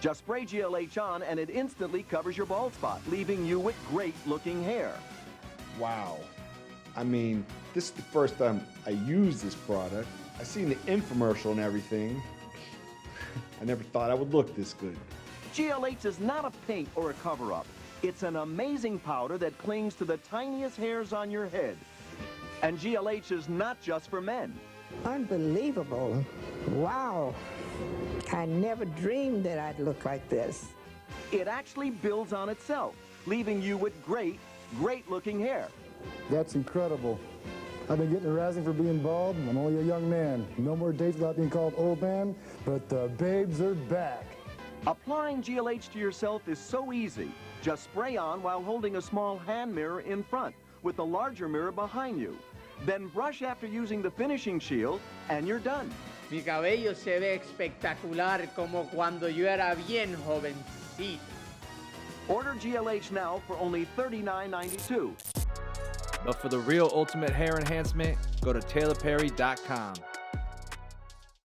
Just spray GLH on and it instantly covers your bald spot, leaving you with great-looking hair. Wow. I mean, this is the first time I used this product. I seen the infomercial and everything. I never thought I would look this good. GLH is not a paint or a cover-up. It's an amazing powder that clings to the tiniest hairs on your head. And GLH is not just for men. Unbelievable. Wow. I never dreamed that I'd look like this. It actually builds on itself, leaving you with great-looking hair. That's incredible. I've been getting harassing for being bald. I'm only a young man. No more dates without being called old man, but the babes are back. Applying GLH to yourself is so easy. Just spray on while holding a small hand mirror in front with a larger mirror behind you. Then brush after using the finishing shield and you're done. Mi cabello se ve espectacular como cuando yo era bien jovencito. Order GLH now for only $39.92. But for the real ultimate hair enhancement, go to TaylorPerry.com.